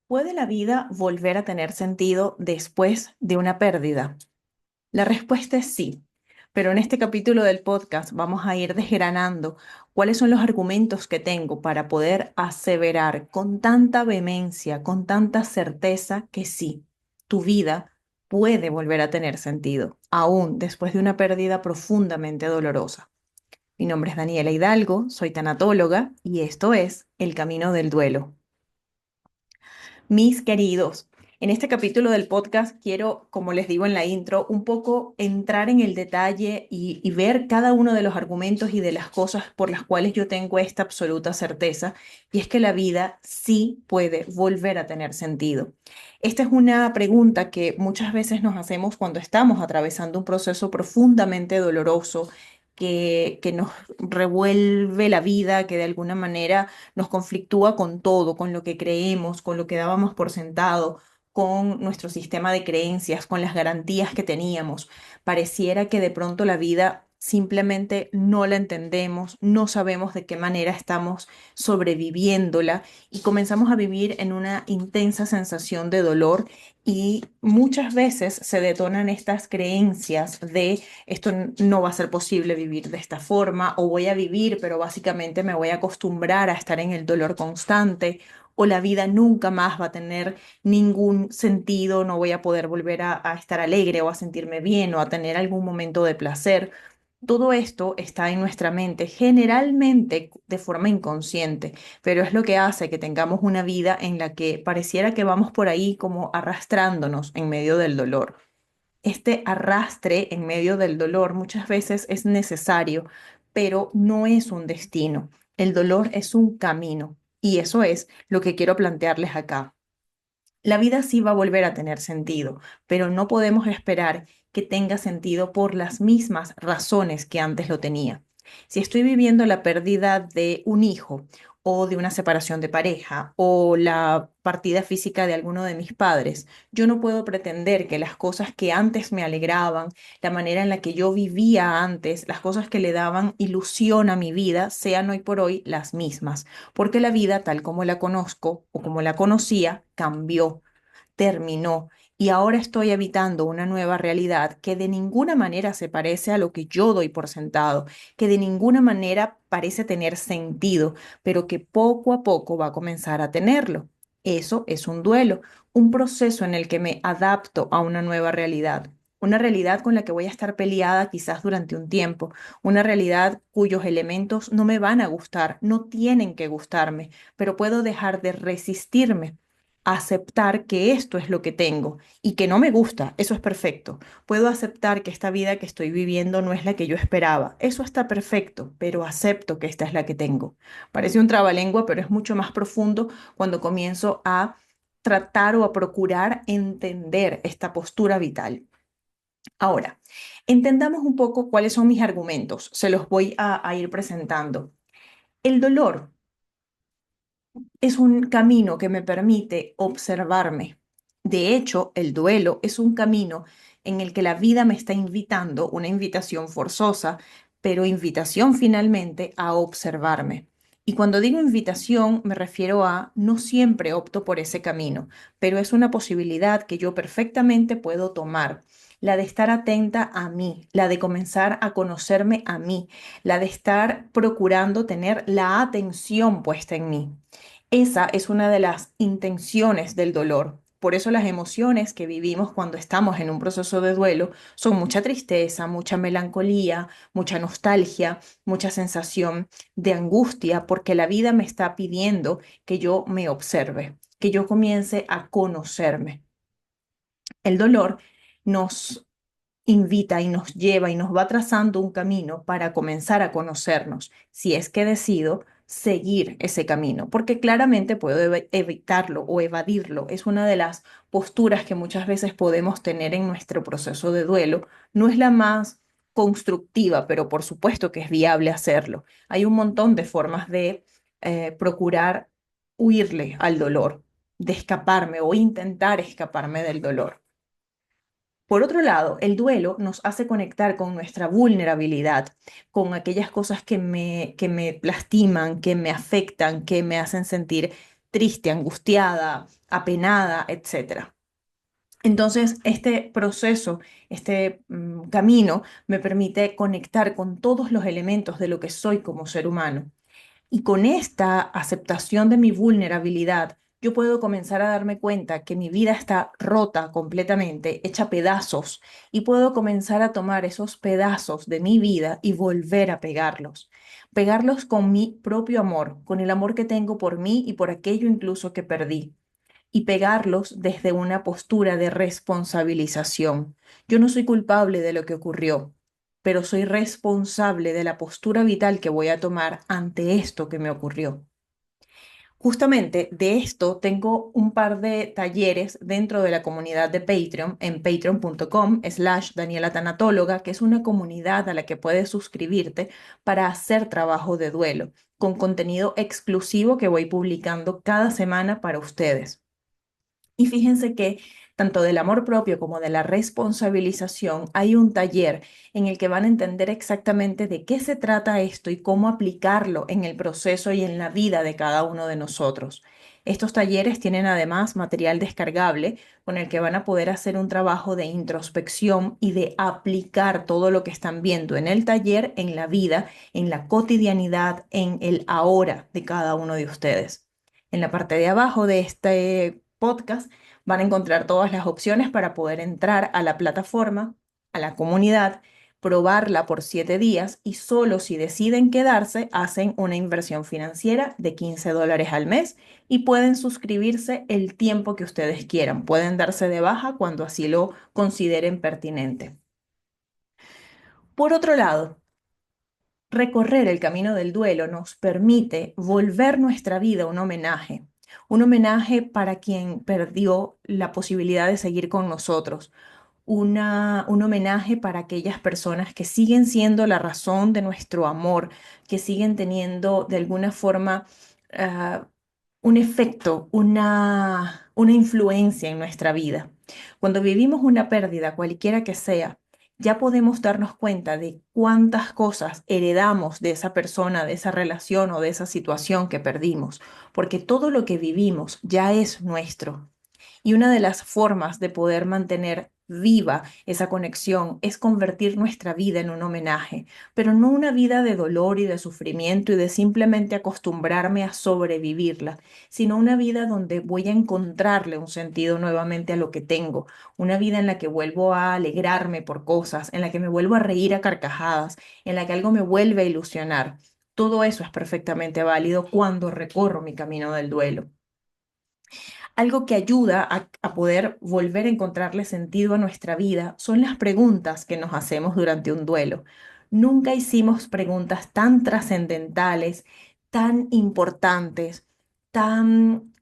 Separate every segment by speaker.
Speaker 1: ¿Puede la vida volver a tener sentido después de una pérdida? La respuesta es sí, pero en este capítulo del podcast vamos a ir desgranando cuáles son los argumentos que tengo para poder aseverar con tanta vehemencia, con tanta certeza que sí, tu vida puede volver a tener sentido, aún después de una pérdida profundamente dolorosa. Mi nombre es Daniela Hidalgo, soy tanatóloga y esto es El Camino del Duelo. Mis queridos, en este capítulo del podcast quiero, como les digo en la intro, un poco entrar en el detalle y ver cada uno de los argumentos y de las cosas por las cuales yo tengo esta absoluta certeza, y es que la vida sí puede volver a tener sentido. Esta es una pregunta que muchas veces nos hacemos cuando estamos atravesando un proceso profundamente doloroso. Que nos revuelve la vida, que de alguna manera nos conflictúa con todo, con lo que creemos, con lo que dábamos por sentado, con nuestro sistema de creencias, con las garantías que teníamos. Pareciera que de pronto la vida simplemente no la entendemos, no sabemos de qué manera estamos sobreviviéndola y comenzamos a vivir en una intensa sensación de dolor, y muchas veces se detonan estas creencias de esto no va a ser posible vivir de esta forma, o voy a vivir, pero básicamente me voy a acostumbrar a estar en el dolor constante, o la vida nunca más va a tener ningún sentido, no voy a poder volver a estar alegre o a sentirme bien o a tener algún momento de placer. Todo esto está en nuestra mente, generalmente de forma inconsciente, pero es lo que hace que tengamos una vida en la que pareciera que vamos por ahí como arrastrándonos en medio del dolor. Este arrastre en medio del dolor muchas veces es necesario, pero no es un destino. El dolor es un camino, y eso es lo que quiero plantearles acá. La vida sí va a volver a tener sentido, pero no podemos esperar que tenga sentido por las mismas razones que antes lo tenía. Si estoy viviendo la pérdida de un hijo, o de una separación de pareja, o la partida física de alguno de mis padres, yo no puedo pretender que las cosas que antes me alegraban, la manera en la que yo vivía antes, las cosas que le daban ilusión a mi vida, sean hoy por hoy las mismas, porque la vida, tal como la conozco o como la conocía, cambió, terminó, y ahora estoy habitando una nueva realidad que de ninguna manera se parece a lo que yo doy por sentado, que de ninguna manera parece tener sentido, pero que poco a poco va a comenzar a tenerlo. Eso es un duelo, un proceso en el que me adapto a una nueva realidad. Una realidad con la que voy a estar peleada quizás durante un tiempo, una realidad cuyos elementos no me van a gustar, no tienen que gustarme, pero puedo dejar de resistirme, aceptar que esto es lo que tengo y que no me gusta. Eso es perfecto. Puedo aceptar que esta vida que estoy viviendo no es la que yo esperaba. Eso está perfecto, pero acepto que esta es la que tengo. Parece un trabalengua, pero es mucho más profundo cuando comienzo a tratar o a procurar entender esta postura vital. Ahora, entendamos un poco cuáles son mis argumentos. Se los voy a ir presentando. El dolor es un camino que me permite observarme. De hecho, el duelo es un camino en el que la vida me está invitando, una invitación forzosa, pero invitación finalmente a observarme. Y cuando digo invitación, me refiero a no siempre opto por ese camino, pero es una posibilidad que yo perfectamente puedo tomar. La de estar atenta a mí, la de comenzar a conocerme a mí, la de estar procurando tener la atención puesta en mí. Esa es una de las intenciones del dolor. Por eso las emociones que vivimos cuando estamos en un proceso de duelo son mucha tristeza, mucha melancolía, mucha nostalgia, mucha sensación de angustia, porque la vida me está pidiendo que yo me observe, que yo comience a conocerme. El dolor nos invita y nos lleva y nos va trazando un camino para comenzar a conocernos, si es que decido seguir ese camino, porque claramente puedo evitarlo o evadirlo. Es una de las posturas que muchas veces podemos tener en nuestro proceso de duelo. No es la más constructiva, pero por supuesto que es viable hacerlo. Hay un montón de formas de procurar huirle al dolor, de escaparme o intentar escaparme del dolor. Por otro lado, el duelo nos hace conectar con nuestra vulnerabilidad, con aquellas cosas que me lastiman, que me afectan, que me hacen sentir triste, angustiada, apenada, etcétera. Entonces, este proceso, este camino me permite conectar con todos los elementos de lo que soy como ser humano. Y con esta aceptación de mi vulnerabilidad, yo puedo comenzar a darme cuenta que mi vida está rota completamente, hecha pedazos, y puedo comenzar a tomar esos pedazos de mi vida y volver a pegarlos. Pegarlos con mi propio amor, con el amor que tengo por mí y por aquello incluso que perdí, y pegarlos desde una postura de responsabilización. Yo no soy culpable de lo que ocurrió, pero soy responsable de la postura vital que voy a tomar ante esto que me ocurrió. Justamente de esto tengo un par de talleres dentro de la comunidad de Patreon en patreon.com/Daniela Tanatóloga, que es una comunidad a la que puedes suscribirte para hacer trabajo de duelo, con contenido exclusivo que voy publicando cada semana para ustedes. Y fíjense que tanto del amor propio como de la responsabilización hay un taller en el que van a entender exactamente de qué se trata esto y cómo aplicarlo en el proceso y en la vida de cada uno de nosotros. Estos talleres tienen además material descargable con el que van a poder hacer un trabajo de introspección y de aplicar todo lo que están viendo en el taller, en la vida, en la cotidianidad, en el ahora de cada uno de ustedes. En la parte de abajo de este podcast van a encontrar todas las opciones para poder entrar a la plataforma, a la comunidad, probarla por 7 días y solo si deciden quedarse hacen una inversión financiera de $15 al mes y pueden suscribirse el tiempo que ustedes quieran. Pueden darse de baja cuando así lo consideren pertinente. Por otro lado, recorrer el camino del duelo nos permite volver nuestra vida un homenaje para quien perdió la posibilidad de seguir con nosotros, un homenaje para aquellas personas que siguen siendo la razón de nuestro amor, que siguen teniendo de alguna forma ah, un efecto, una influencia en nuestra vida. Cuando vivimos una pérdida, cualquiera que sea, ya podemos darnos cuenta de cuántas cosas heredamos de esa persona, de esa relación o de esa situación que perdimos, porque todo lo que vivimos ya es nuestro. Y una de las formas de poder mantener viva esa conexión es convertir nuestra vida en un homenaje, pero no una vida de dolor y de sufrimiento y de simplemente acostumbrarme a sobrevivirla, sino una vida donde voy a encontrarle un sentido nuevamente a lo que tengo, una vida en la que vuelvo a alegrarme por cosas, en la que me vuelvo a reír a carcajadas, en la que algo me vuelve a ilusionar. Todo eso es perfectamente válido cuando recorro mi camino del duelo. Algo que ayuda a poder volver a encontrarle sentido a nuestra vida son las preguntas que nos hacemos durante un duelo. Nunca hicimos preguntas tan trascendentales, tan importantes, tan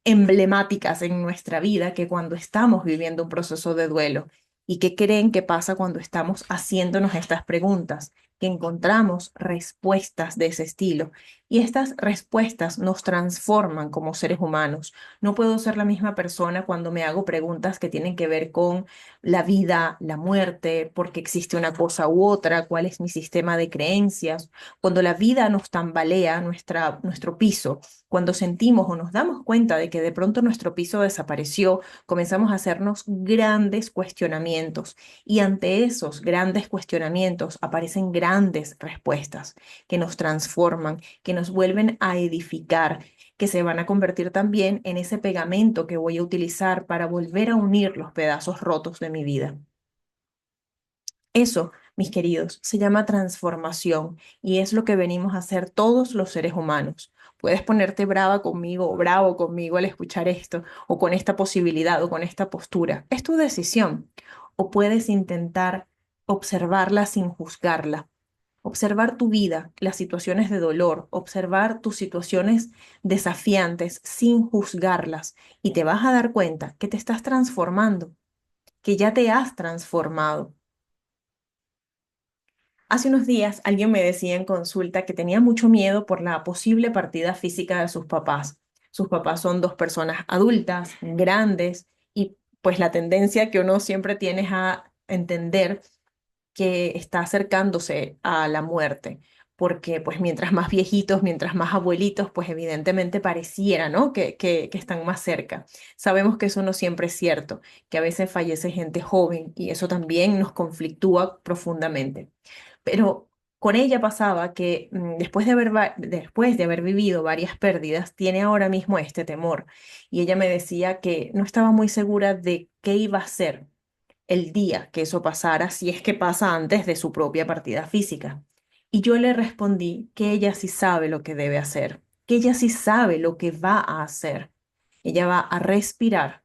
Speaker 1: emblemáticas en nuestra vida que cuando estamos viviendo un proceso de duelo. ¿Y qué creen que pasa cuando estamos haciéndonos estas preguntas? Que encontramos respuestas de ese estilo. Y estas respuestas nos transforman como seres humanos. No puedo ser la misma persona cuando me hago preguntas que tienen que ver con la vida, la muerte, por qué existe una cosa u otra, cuál es mi sistema de creencias. Cuando la vida nos tambalea nuestro piso, cuando sentimos o nos damos cuenta de que de pronto nuestro piso desapareció, comenzamos a hacernos grandes cuestionamientos. Y ante esos grandes cuestionamientos aparecen grandes respuestas que nos transforman, que nos vuelven a edificar, que se van a convertir también en ese pegamento que voy a utilizar para volver a unir los pedazos rotos de mi vida. Eso, mis queridos, se llama transformación y es lo que venimos a hacer todos los seres humanos. Puedes ponerte brava conmigo o bravo conmigo al escuchar esto, o con esta posibilidad, o con esta postura. Es tu decisión. O puedes intentar observarla sin juzgarla. Observar tu vida, las situaciones de dolor, observar tus situaciones desafiantes sin juzgarlas y te vas a dar cuenta que te estás transformando, que ya te has transformado. Hace unos días alguien me decía en consulta que tenía mucho miedo por la posible partida física de sus papás. Sus papás son dos personas adultas, grandes, y pues la tendencia que uno siempre tiene es a entender que está acercándose a la muerte. porque pues mientras más viejitos, mientras más abuelitos, pues evidentemente pareciera, ¿no? Que están más cerca. Sabemos que eso no siempre es cierto, que a veces fallece gente joven y eso también nos conflictúa profundamente. Pero con ella pasaba que después de haber vivido varias pérdidas, tiene ahora mismo este temor. Y ella me decía que no estaba muy segura de qué iba a hacer el día que eso pasara, si es que pasa antes de su propia partida física. Y yo le respondí que ella sí sabe lo que debe hacer, que ella sí sabe lo que va a hacer. Ella va a respirar,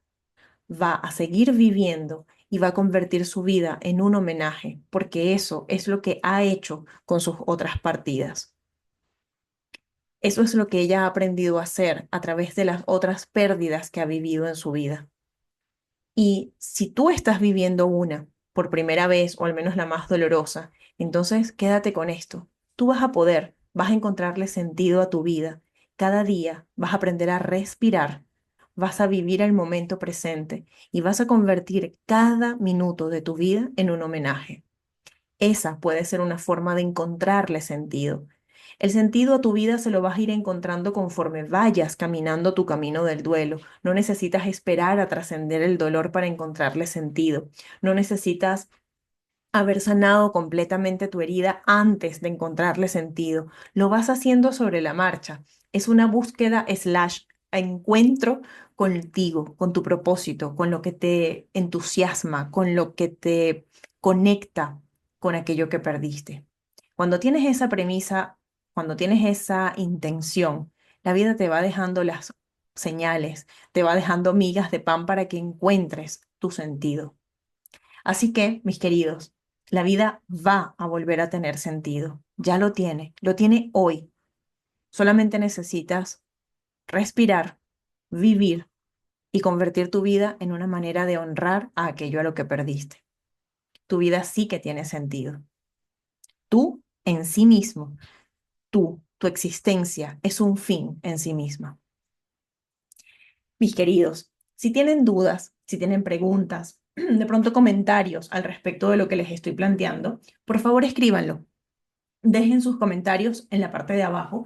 Speaker 1: va a seguir viviendo y va a convertir su vida en un homenaje, porque eso es lo que ha hecho con sus otras partidas. Eso es lo que ella ha aprendido a hacer a través de las otras pérdidas que ha vivido en su vida. Y si tú estás viviendo una por primera vez, o al menos la más dolorosa, entonces quédate con esto. Tú vas a poder, vas a encontrarle sentido a tu vida. Cada día vas a aprender a respirar, vas a vivir el momento presente y vas a convertir cada minuto de tu vida en un homenaje. Esa puede ser una forma de encontrarle sentido. El sentido a tu vida se lo vas a ir encontrando conforme vayas caminando tu camino del duelo. No necesitas esperar a trascender el dolor para encontrarle sentido. No necesitas haber sanado completamente tu herida antes de encontrarle sentido. Lo vas haciendo sobre la marcha. Es una búsqueda slash encuentro contigo, con tu propósito, con lo que te entusiasma, con lo que te conecta con aquello que perdiste. Cuando tienes esa premisa, cuando tienes esa intención, la vida te va dejando las señales, te va dejando migas de pan para que encuentres tu sentido. Así que, mis queridos, la vida va a volver a tener sentido. Ya lo tiene hoy. Solamente necesitas respirar, vivir y convertir tu vida en una manera de honrar a aquello a lo que perdiste. Tu vida sí que tiene sentido. Tú en sí mismo, tu existencia es un fin en sí misma. Mis queridos, si tienen dudas, si tienen preguntas, de pronto comentarios al respecto de lo que les estoy planteando, por favor escríbanlo. Dejen sus comentarios en la parte de abajo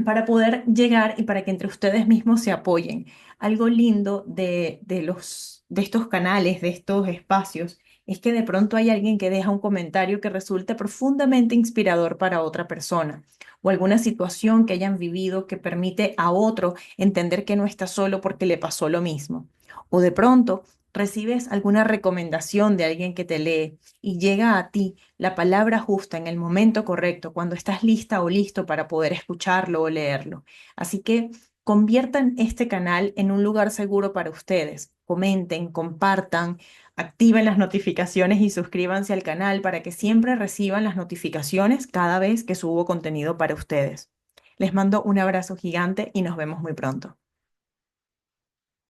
Speaker 1: para poder llegar y para que entre ustedes mismos se apoyen. Algo lindo de estos canales, de estos espacios, es que de pronto hay alguien que deja un comentario que resulte profundamente inspirador para otra persona o alguna situación que hayan vivido que permite a otro entender que no está solo porque le pasó lo mismo. O de pronto recibes alguna recomendación de alguien que te lee y llega a ti la palabra justa en el momento correcto, cuando estás lista o listo para poder escucharlo o leerlo. Así que conviertan este canal en un lugar seguro para ustedes. Comenten, compartan, activen las notificaciones y suscríbanse al canal para que siempre reciban las notificaciones cada vez que subo contenido para ustedes. Les mando un abrazo gigante y nos vemos muy pronto.